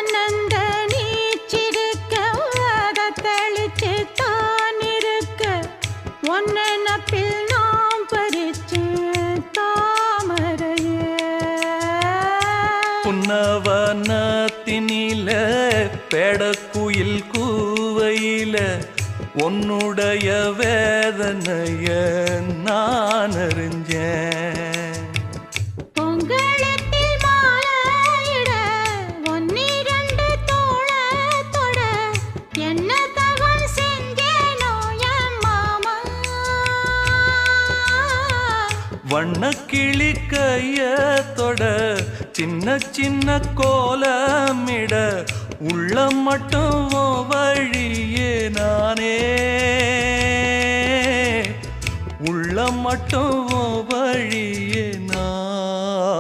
ஆனந்த நீச்சிருக்க அதை தெளிச்சு தான் இருக்க ஒன்ன நப்பில் நாம் பறிச்சு தாமரைய புன்னவனத்தினில பெடக்குயில் கூவையில உன்னுடைய வேதனைய நான் அறிஞ்சேன். பொங்கலத்தில் மாலையிட ஒன்னிரண்டு தோளத்தொட என்ன தவம் செஞ்சேனோ என் மாமா. வண்ணக்கிளி கையத்தொட சின்ன சின்ன கோலமிட உள்ளம் மட்டும் வழியே நானே உள்ளம் மட்டும் வழியே